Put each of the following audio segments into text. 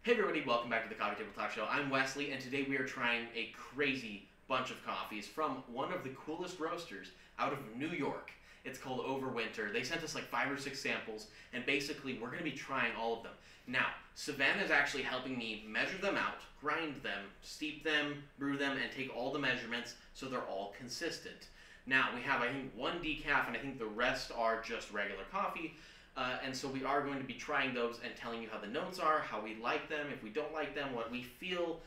Hey everybody, welcome back to the Coffee Table Talk Show. I'm Wesley, and today we are trying a crazy bunch of coffees from one of the coolest roasters out of New York. It's called Overwinter. They sent us like 5 or 6 samples, and basically we're going to be trying all of them. Now, Savannah is actually helping me measure them out, grind them, steep them, brew them, and take all the measurements so they're all consistent. Now, we have, I think, 1 decaf, and I think the rest are just regular coffee. And so we are going to be trying those and telling you how the notes are, how we like them, if we don't like them, what we feel.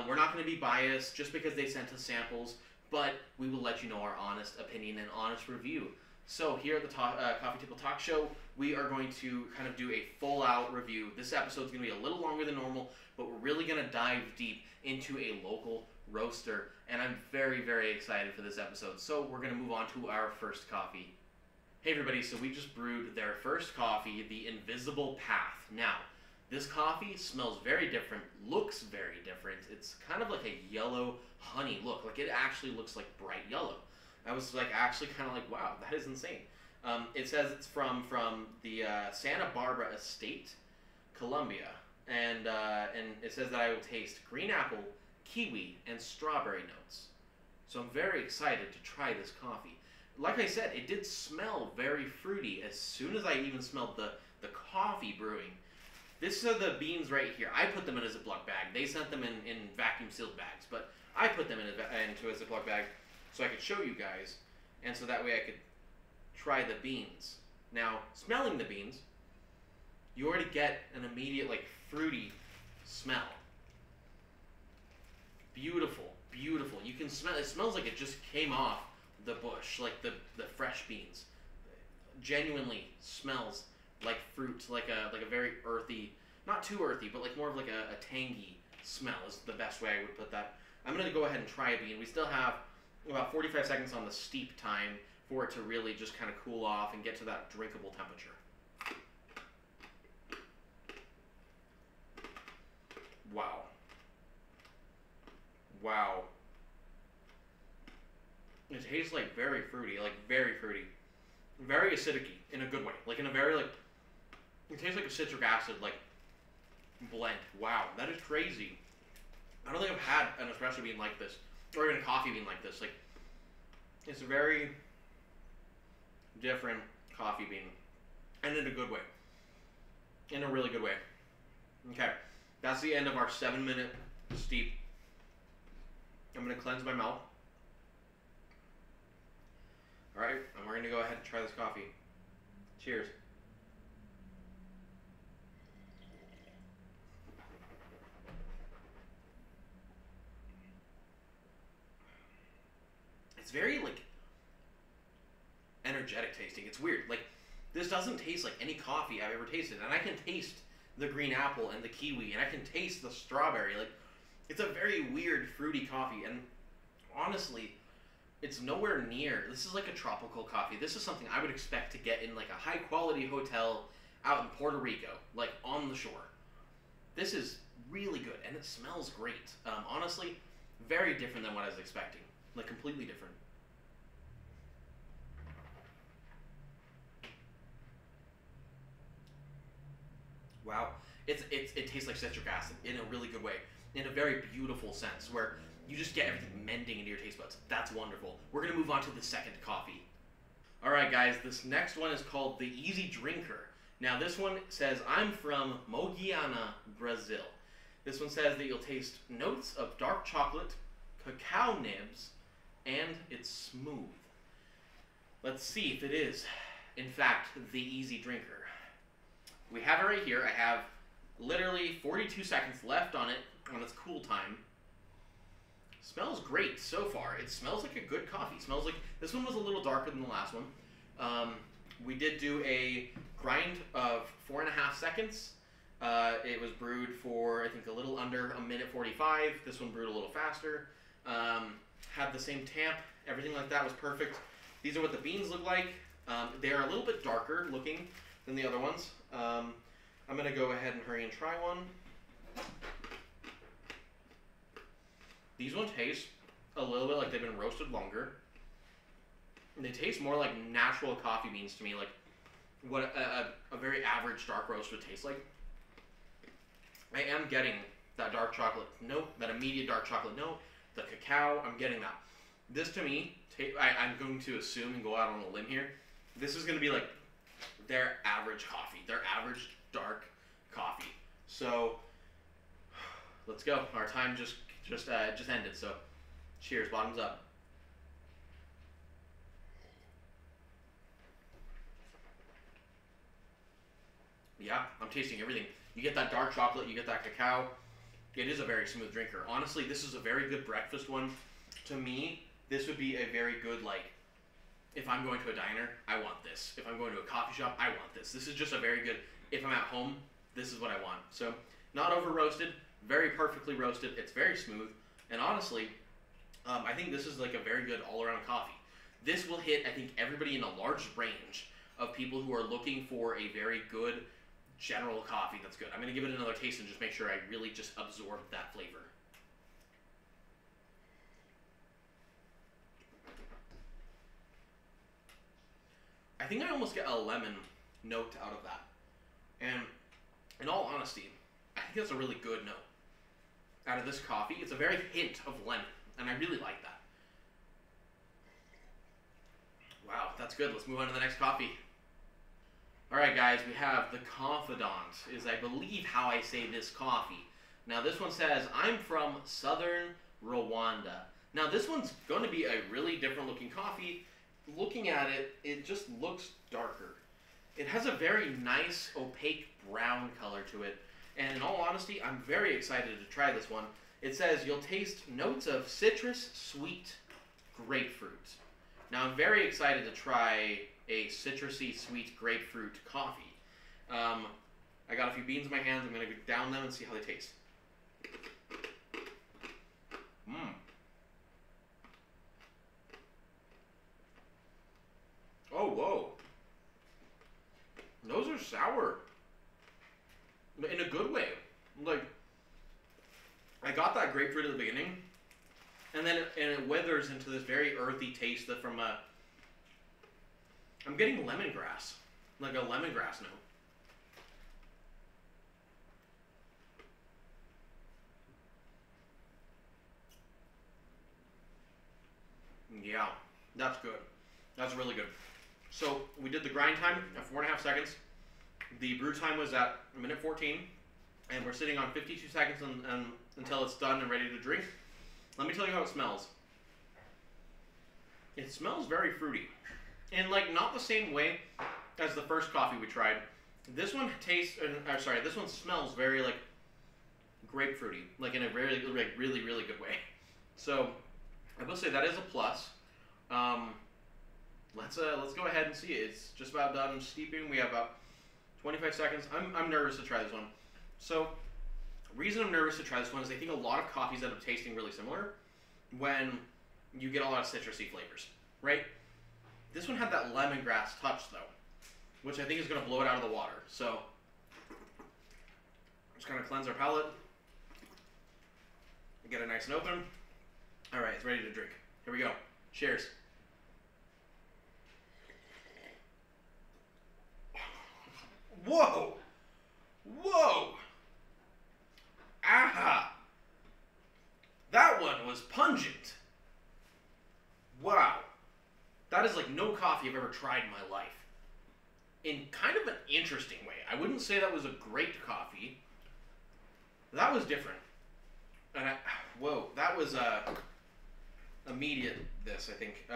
We're not going to be biased just because they sent us samples, but we will let you know our honest opinion and honest review. So here at the Coffee Table Talk Show, we are going to kind of do a full-out review. This episode is going to be a little longer than normal, but we're really going to dive deep into a local roaster, and I'm very, very excited for this episode. So we're going to move on to our first coffee. Hey everybody, so we just brewed their first coffee, the Invisible Path. Now, this coffee smells very different, looks very different. It's kind of like a yellow honey look. Like it actually looks like bright yellow. I was like actually kind of like, wow, that is insane. It says it's from the Santa Barbara Estate, Colombia. And it says that I will taste green apple, kiwi, and strawberry notes. So I'm very excited to try this coffee. Like I said, it did smell very fruity as soon as I even smelled the coffee brewing. This are the beans right here. I put them in a Ziploc bag. They sent them in vacuum sealed bags, but I put them into a Ziploc bag so I could show you guys, and so that way I could try the beans. Now, smelling the beans, you already get an immediate like fruity smell. Beautiful, beautiful. You can smell, it smells like it just came off the bush, like the fresh beans. Genuinely smells like fruit, like a very earthy, not too earthy, but like more of like a tangy smell is the best way I would put that. I'm gonna go ahead and try a bean. We still have about 45 seconds on the steep time for it to really just kind of cool off and get to that drinkable temperature. Wow. Wow. It tastes like very fruity, like very fruity. Very acidic-y in a good way. Like in a very like, it tastes like a citric acid like blend. Wow, that is crazy. I don't think I've had an espresso bean like this, or even a coffee bean like this. Like, it's a very different coffee bean, and in a good way. In a really good way. Okay, that's the end of our 7-minute steep. I'm gonna cleanse my mouth. Alright, and we're going to go ahead and try this coffee. Cheers. It's very, like, energetic tasting. It's weird. Like, this doesn't taste like any coffee I've ever tasted. And I can taste the green apple and the kiwi, and I can taste the strawberry. Like, it's a very weird, fruity coffee. And honestly, it's nowhere near, this is like a tropical coffee. This is something I would expect to get in like a high quality hotel out in Puerto Rico, like on the shore. This is really good, and it smells great. Honestly, very different than what I was expecting. Like completely different. Wow, it tastes like citric acid in a really good way, in a very beautiful sense, where you just get everything mending into your taste buds. That's wonderful. We're going to move on to the second coffee. Alright guys, this next one is called the Easy Drinker. Now this one says, I'm from Mogiana, Brazil. This one says that you'll taste notes of dark chocolate, cacao nibs, and it's smooth. Let's see if it is, in fact, the Easy Drinker. We have it right here. I have literally 42 seconds left on it on its cool time. Smells great so far. It smells like a good coffee. It smells like, this one was a little darker than the last one. We did do a grind of 4.5 seconds. It was brewed for, I think, a little under 1:45. This one brewed a little faster. Had the same tamp. Everything like that was perfect. These are what the beans look like. They're a little bit darker looking than the other ones. I'm going to go ahead and hurry and try one. These ones taste a little bit like they've been roasted longer. They taste more like natural coffee beans to me, like what a very average dark roast would taste like. I am getting that dark chocolate note, that immediate dark chocolate note, the cacao, I'm getting that. This to me, I'm going to assume and go out on a limb here, this is going to be like their average coffee, their average dark coffee. So let's go. Our time just ended. So cheers, bottoms up. Yeah, I'm tasting everything. You get that dark chocolate, you get that cacao. It is a very smooth drinker. Honestly, this is a very good breakfast one. To me, this would be a very good, like, if I'm going to a diner, I want this. If I'm going to a coffee shop, I want this. This is just a very good, if I'm at home, this is what I want. So, not over roasted, very perfectly roasted. It's very smooth. And honestly, I think this is like a very good all-around coffee. This will hit, I think, everybody in a large range of people who are looking for a very good general coffee that's good. I'm going to give it another taste and just make sure I really just absorb that flavor. I think I almost get a lemon note out of that. And in all honesty, I think that's a really good note. Out of this coffee, it's a very hint of lemon, and I really like that. Wow, that's good. Let's move on to the next coffee. Alright guys, we have the Confidante, is I believe how I say this coffee. Now this one says, I'm from Southern Rwanda. Now this one's going to be a really different looking coffee. Looking at it, it just looks darker. It has a very nice opaque brown color to it. And in all honesty, I'm very excited to try this one. It says you'll taste notes of citrus, sweet, grapefruit. Now I'm very excited to try a citrusy, sweet grapefruit coffee. I got a few beans in my hands. I'm going to down them and see how they taste. Oh, whoa. Those are sour. In a good way. Like, I got that grapefruit at the beginning, and then it withers into this very earthy taste that from a... I'm getting lemongrass. Like a lemongrass note. Yeah, that's good. That's really good. So, we did the grind time at 4.5 seconds. The brew time was at 1:14, and we're sitting on 52 seconds until it's done and ready to drink. Let me tell you how it smells. It smells very fruity. And like not the same way as the first coffee we tried. This one tastes, this one smells very like grapefruity, like in a very, like really, really good way. So I will say that is a plus. Let's go ahead and see it. It's just about done steeping. We have about 25 seconds. I'm nervous to try this one. So, reason I'm nervous to try this one is I think a lot of coffees end up tasting really similar when you get a lot of citrusy flavors, right? This one had that lemongrass touch though, which I think is going to blow it out of the water. So, just going to cleanse our palate. Get it nice and open. All right, it's ready to drink. Here we go. Cheers. Whoa! Whoa! Aha! That one was pungent. Wow. That is like no coffee I've ever tried in my life. In kind of an interesting way. I wouldn't say that was a great coffee. That was different. And whoa, that was immediate this, I think.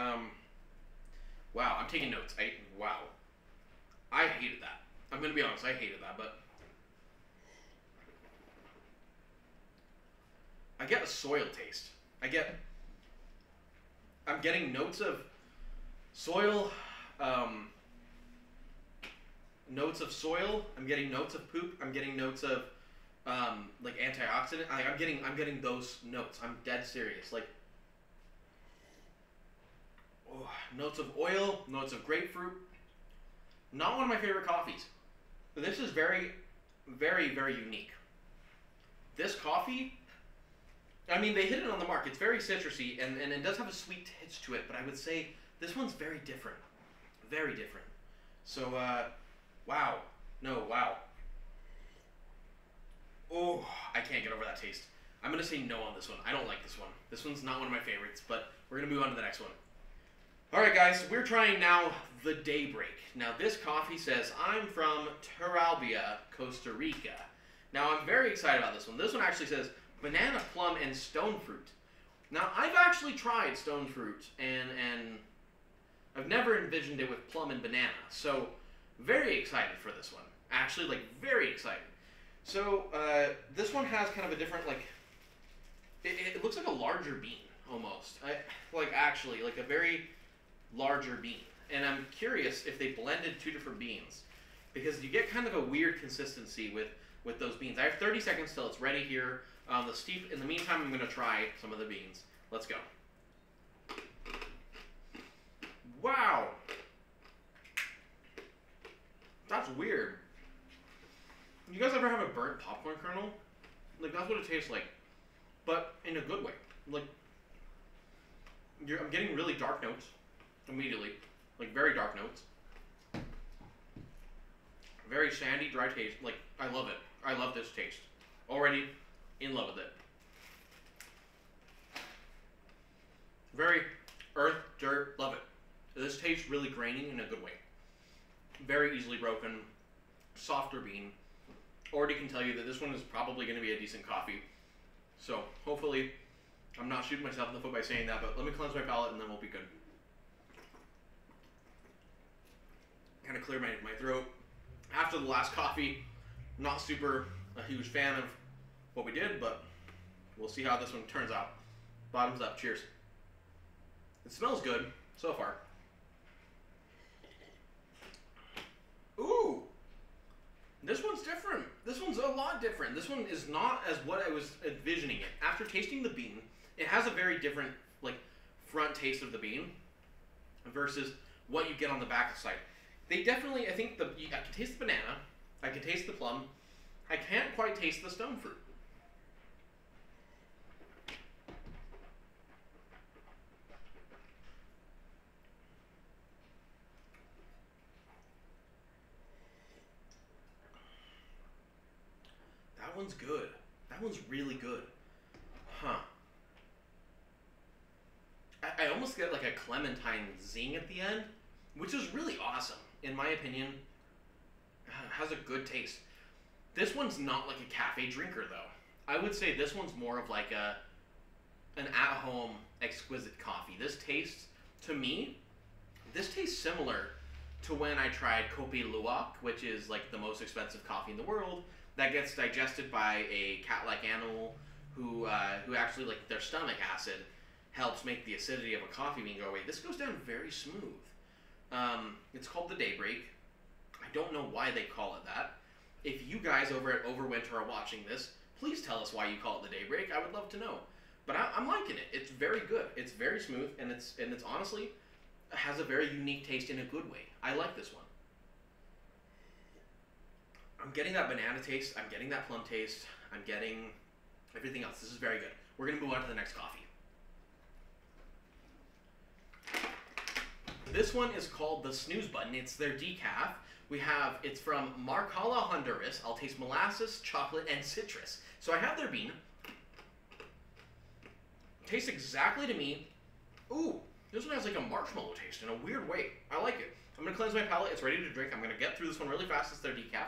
Wow, I'm taking notes. Wow. I hated that. I'm going to be honest, I hated that, but I get a soil taste. I'm getting notes of soil, notes of soil, I'm getting notes of poop, I'm getting notes of, like antioxidant, I'm getting those notes, I'm dead serious, like, oh, notes of oil, notes of grapefruit, not one of my favorite coffees. But this is very, very, very unique. This coffee, I mean, they hit it on the mark. It's very citrusy, and it does have a sweet hitch to it, but I would say this one's very different. Very different. So, wow. No, wow. Oh, I can't get over that taste. I'm going to say no on this one. I don't like this one. This one's not one of my favorites, but we're going to move on to the next one. Alright guys, we're trying now the Daybreak. Now this coffee says, I'm from Turalbia, Costa Rica. Now I'm very excited about this one. This one actually says, banana, plum, and stone fruit. Now I've actually tried stone fruit, and I've never envisioned it with plum and banana. So, very excited for this one. Actually, like, very excited. So, this one has kind of a different, like, it looks like a larger bean, almost. Actually, like a very larger bean. And I'm curious if they blended two different beans, because you get kind of a weird consistency with those beans. I have 30 seconds till it's ready here. In the meantime, I'm going to try some of the beans. Let's go. Wow! That's weird. You guys ever have a burnt popcorn kernel? Like, that's what it tastes like. But in a good way. Like, I'm getting really dark notes immediately. Like, very dark notes. Very sandy, dry taste. Like, I love it. I love this taste. Already in love with it. Very earth, dirt, love it. This tastes really grainy in a good way. Very easily broken, softer bean. Already can tell you that this one is probably going to be a decent coffee. So, hopefully, I'm not shooting myself in the foot by saying that, but let me cleanse my palate and then we'll be good. Kind of clear my throat. After the last coffee, not super a huge fan of what we did, but we'll see how this one turns out. Bottoms up, cheers. It smells good so far. Ooh! This one's different. This one's a lot different. This one is not as what I was envisioning it. After tasting the bean, it has a very different, like, front taste of the bean versus what you get on the back side. They definitely, I think, I can taste the banana, I can taste the plum, I can't quite taste the stone fruit. That one's good. That one's really good. Huh. I almost get like a clementine zing at the end, which is really awesome. In my opinion, has a good taste. This one's not like a cafe drinker though. I would say this one's more of like an at-home exquisite coffee. This tastes, to me, this tastes similar to when I tried Kopi Luwak, which is like the most expensive coffee in the world, that gets digested by a cat-like animal who actually, like, their stomach acid helps make the acidity of a coffee bean go away. This goes down very smooth. It's called the Daybreak. I don't know why they call it that. If you guys over at Overwinter are watching this, please tell us why you call it the Daybreak. I would love to know. But I'm liking it. It's very good. It's very smooth, and it's honestly has a very unique taste in a good way. I like this one. I'm getting that banana taste. I'm getting that plum taste. I'm getting everything else. This is very good. We're going to move on to the next coffee. This one is called the Snooze Button. It's their decaf. It's from Marcala, Honduras. I'll taste molasses, chocolate, and citrus. So I have their bean. Tastes exactly to me. Ooh, this one has like a marshmallow taste in a weird way. I like it. I'm going to cleanse my palate. It's ready to drink. I'm going to get through this one really fast. It's their decaf.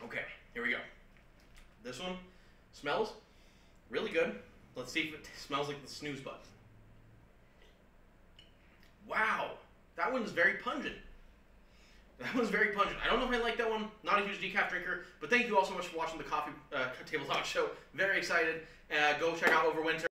Okay, here we go. This one smells really good. Let's see if it smells like the Snooze Button. Wow, that one's very pungent. That one's very pungent. I don't know if I like that one. Not a huge decaf drinker, but thank you all so much for watching the Coffee Table Talk Show. Very excited. Go check out Overwinter.